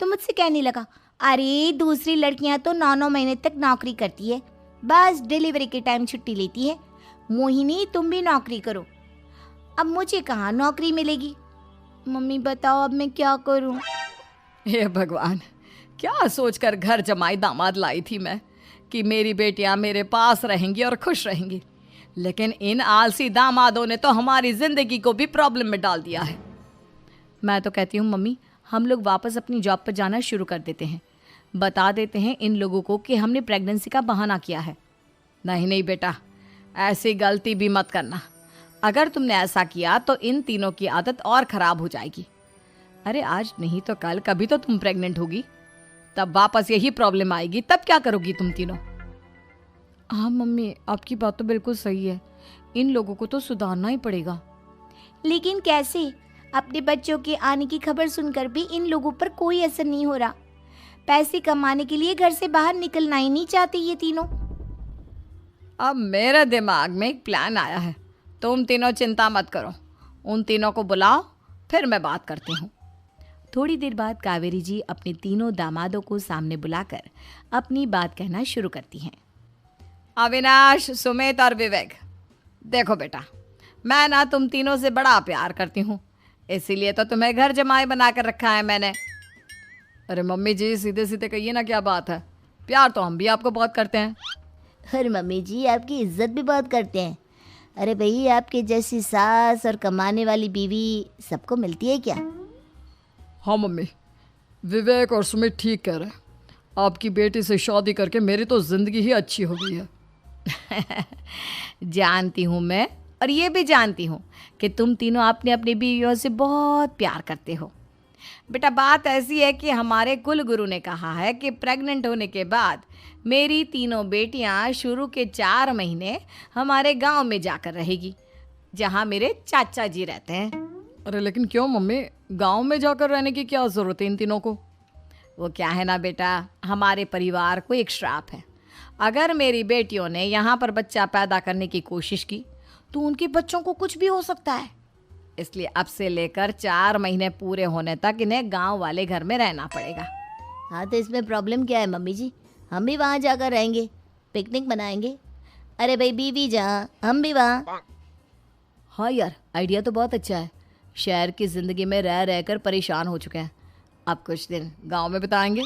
तो मुझसे कहने लगा, अरे दूसरी लड़कियां तो 9-9 महीने तक नौकरी करती है, बस डिलीवरी के टाइम छुट्टी लेती है। मोहिनी तुम भी नौकरी करो। अब मुझे कहाँ नौकरी मिलेगी? मम्मी बताओ अब मैं क्या करूं? हे भगवान, क्या सोचकर घर जमाई दामाद लाई थी मैं कि मेरी बेटियां मेरे पास रहेंगी और खुश रहेंगी, लेकिन इन आलसी दामादों ने तो हमारी जिंदगी को भी प्रॉब्लम में डाल दिया है। मैं तो कहती हूँ मम्मी, हम लोग वापस अपनी जॉब पर जाना शुरू कर देते हैं, बता देते हैं इन लोगों को कि हमने प्रेगनेंसी का बहाना किया है। नहीं नहीं बेटा, ऐसी गलती भी मत करना। अगर तुमने ऐसा किया तो इन तीनों की आदत और ख़राब हो जाएगी। अरे आज नहीं तो कल कभी तो तुम प्रेग्नेंट होगी, तब वापस यही प्रॉब्लम आएगी, तब क्या करोगी तुम तीनों? हाँ मम्मी, आपकी बात तो बिल्कुल सही है, इन लोगों को तो सुधारना ही पड़ेगा। लेकिन कैसे? अपने बच्चों के आने की खबर सुनकर भी इन लोगों पर कोई असर नहीं हो रहा। पैसे कमाने के लिए घर से बाहर निकलना ही नहीं चाहते ये तीनों। अब मेरे दिमाग में एक प्लान आया है, तुम तीनों चिंता मत करो, उन तीनों को बुलाओ, फिर मैं बात करती हूँ। थोड़ी देर बाद कावेरी जी अपने तीनों दामादों को सामने बुलाकर अपनी बात कहना शुरू करती हैं। अविनाश, सुमित और विवेक, देखो बेटा, मैं ना तुम तीनों से बड़ा प्यार करती हूँ, इसीलिए तो तुम्हें घर जमाई बना कर रखा है मैंने। अरे मम्मी जी, सीधे सीधे कहिए ना, क्या बात है? प्यार तो हम भी आपको बहुत करते हैं। अरे मम्मी जी, आपकी इज्जत भी बहुत करते हैं। अरे भाई, आपके जैसी सास और कमाने वाली बीवी सबको मिलती है क्या? हाँ मम्मी, विवेक और सुमित ठीक कह रहे हैं, आपकी बेटी से शादी करके मेरी तो ज़िंदगी ही अच्छी हो गई है। जानती हूँ मैं, और ये भी जानती हूँ कि तुम तीनों अपने अपनी बीवियों से बहुत प्यार करते हो। बेटा, बात ऐसी है कि हमारे कुल गुरु ने कहा है कि प्रेग्नेंट होने के बाद मेरी तीनों बेटियां शुरू के 4 महीने हमारे गांव में जाकर रहेगी, जहां मेरे चाचा जी रहते हैं। अरे लेकिन क्यों मम्मी, गांव में जाकर रहने की क्या ज़रूरत है इन तीनों को? वो क्या है ना बेटा, हमारे परिवार को एक श्राप है। अगर मेरी बेटियों ने यहाँ पर बच्चा पैदा करने की कोशिश की तो उनके बच्चों को कुछ भी हो सकता है। इसलिए अब से लेकर 4 महीने पूरे होने तक इन्हें गांव वाले घर में रहना पड़ेगा। हाँ तो इसमें प्रॉब्लम क्या है मम्मी जी? हम भी वहाँ जाकर रहेंगे, पिकनिक मनाएंगे। अरे भाई, बीवी जहाँ हम भी वहाँ। हाँ यार, आइडिया तो बहुत अच्छा है। शहर की ज़िंदगी में रह रहकर परेशान हो चुके हैं, अब कुछ दिन गांव में बिताएंगे।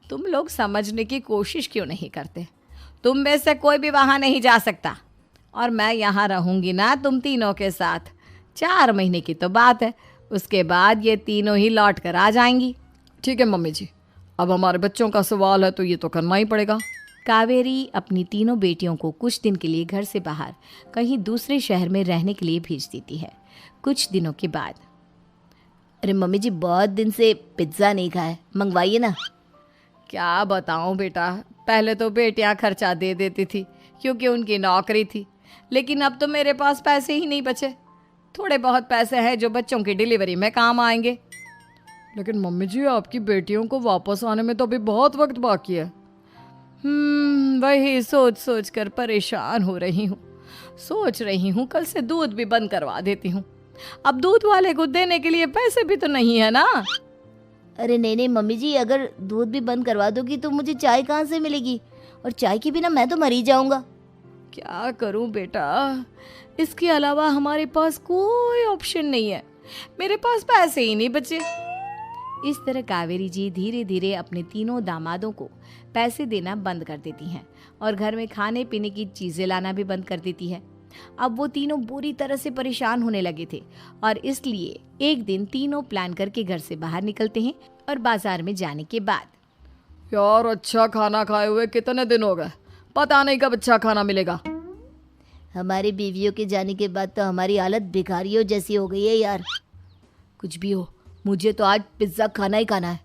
तुम लोग समझने की कोशिश क्यों नहीं करते? तुम में से कोई भी वहाँ नहीं जा सकता, और मैं यहाँ रहूँगी ना तुम तीनों के साथ। 4 महीने की तो बात है, उसके बाद ये तीनों ही लौट कर आ जाएंगी। ठीक है मम्मी जी, अब हमारे बच्चों का सवाल है तो ये तो करना ही पड़ेगा। कावेरी अपनी तीनों बेटियों को कुछ दिन के लिए घर से बाहर कहीं दूसरे शहर में रहने के लिए भेज देती है। कुछ दिनों के बाद, अरे मम्मी जी, बहुत दिन से पिज्ज़ा नहीं खाया, मंगवाइए ना। क्या बताऊं बेटा, पहले तो बेटियां खर्चा दे देती थी क्योंकि उनकी नौकरी थी, लेकिन अब तो मेरे पास पैसे ही नहीं बचे। थोड़े बहुत पैसे हैं जो बच्चों की डिलीवरी में काम आएंगे। लेकिन मम्मी जी, आपकी बेटियों को वापस आने में तो अभी बहुत वक्त बाकी है। वही सोच सोच कर परेशान हो रही हूँ। सोच रही हूँ कल से दूध भी बंद करवा देती हूँ। अब दूध वाले को देने के लिए पैसे भी तो नहीं है ना। अरे नहीं नहीं मम्मी जी, अगर दूध भी बंद करवा दोगी तो मुझे चाय कहाँ से मिलेगी? और चाय के बिना मैं तो मर ही जाऊंगा। क्या करूं बेटा, इसके अलावा हमारे पास कोई ऑप्शन नहीं है। मेरे पास पैसे ही नहीं बचे। इस तरह कावेरी जी धीरे धीरे अपने तीनों दामादों को पैसे देना बंद कर देती हैं और घर में खाने पीने की चीज़ें लाना भी बंद कर देती है। अब वो तीनों बुरी तरह से परेशान होने लगे थे और इसलिए एक दिन तीनों प्लान करके घर से बाहर निकलते हैं और बाजार में जाने के बाद, यार अच्छा खाना खाए हुए कितने दिन हो गए, पता नहीं कब अच्छा खाना मिलेगा। हमारी बीवियों के जाने के बाद तो हमारी हालत भिखारियों जैसी हो गई है यार। कुछ भी हो, मुझे तो आज पिज्ज़ा खाना ही खाना है।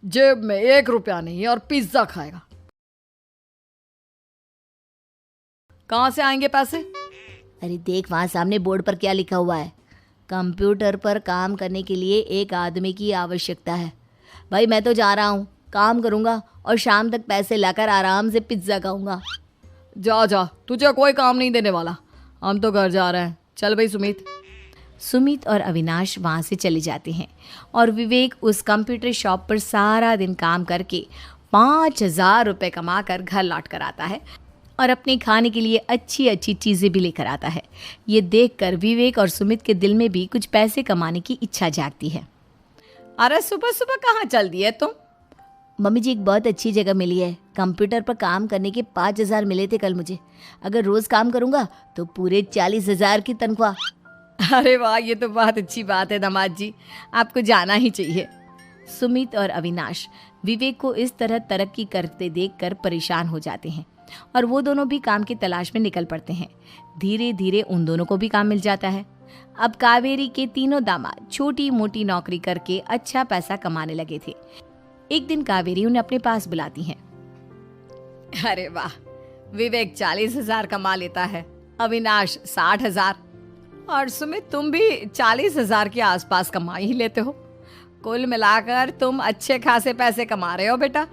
जेब में 1 रुपया नहीं और पिज्ज़ा खाएगा, कहाँ से आएंगे पैसे? अरे देख, वहाँ सामने बोर्ड पर क्या लिखा हुआ है, कंप्यूटर पर काम करने के लिए एक आदमी की आवश्यकता है। भाई मैं तो जा रहा हूँ, काम करूँगा और शाम तक पैसे लाकर आराम से पिज्ज़ा खाऊंगा। जा जा, तुझे कोई काम नहीं देने वाला, हम तो घर जा रहे हैं। चल भाई सुमित। सुमित और अविनाश वहाँ से चले जाते हैं और विवेक उस कंप्यूटर शॉप पर सारा दिन काम करके 5,000 रुपये कमा कर घर लौट कर आता है और अपने खाने के लिए अच्छी अच्छी चीज़ें भी लेकर आता है। ये देखकर विवेक और सुमित के दिल में भी कुछ पैसे कमाने की इच्छा जागती है। अरे सुबह सुबह कहाँ चल दी है तुम? मम्मी जी, एक बहुत अच्छी जगह मिली है। कंप्यूटर पर काम करने के 5,000 मिले थे कल मुझे। अगर रोज काम करूंगा तो पूरे 40,000 की तनख्वाह। अरे वाह, ये तो बहुत अच्छी बात है दामाद जी, आपको जाना ही चाहिए। सुमित और अविनाश विवेक को इस तरह तरक्की करते देखकर परेशान हो जाते हैं और वो दोनों भी काम की तलाश में निकल पड़ते हैं। धीरे धीरे उन दोनों को भी काम मिल जाता है। अब कावेरी के तीनों दामाद छोटी मोटी नौकरी करके अच्छा पैसा कमाने लगे थे। एक दिन कावेरी उन्हें अपने पास बुलाती है। अरे वाह, विवेक 40,000 कमा लेता है, अविनाश 60,000 और सुमित तुम भी 40,000 के आसपास कमा ही लेते हो। कुल मिलाकर तुम अच्छे खासे पैसे कमा रहे हो बेटा।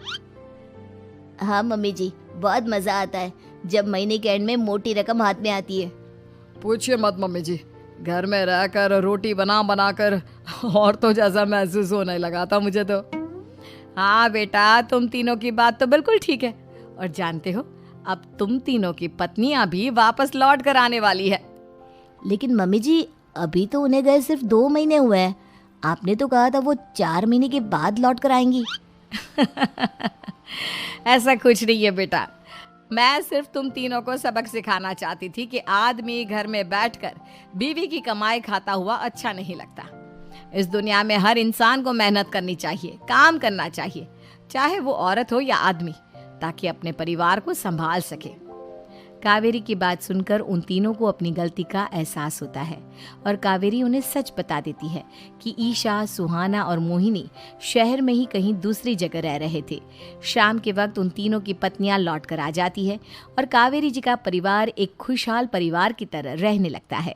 हाँ मम्मी जी, बहुत मजा आता है जब महीने के एंड में मोटी रकम हाथ में आती है। पूछिए मत मम्मी जी, घर में रहकर रोटी बना बना कर और तो जैसा महसूस होने लगा था मुझे तो। हाँ बेटा, तुम तीनों की बात तो बिल्कुल ठीक है। और जानते हो, अब तुम तीनों की पत्नियां भी वापस लौट कर आने वाली है। लेकिन मम्मी जी, अभी तो उन्हें गए सिर्फ 2 महीने हुए हैं। आपने तो कहा था वो 4 महीने के बाद लौट कर आएंगी। ऐसा कुछ नहीं है बेटा, मैं सिर्फ तुम तीनों को सबक सिखाना चाहती थी कि आदमी घर में बैठकर बीवी की कमाई खाता हुआ अच्छा नहीं लगता। इस दुनिया में हर इंसान को मेहनत करनी चाहिए, काम करना चाहिए, चाहे वो औरत हो या आदमी, ताकि अपने परिवार को संभाल सके। कावेरी की बात सुनकर उन तीनों को अपनी गलती का एहसास होता है और कावेरी उन्हें सच बता देती है कि ईशा, सुहाना और मोहिनी शहर में ही कहीं दूसरी जगह रह रहे थे। शाम के वक्त उन तीनों की पत्नियां लौट कर आ जाती है और कावेरी जी का परिवार एक खुशहाल परिवार की तरह रहने लगता है।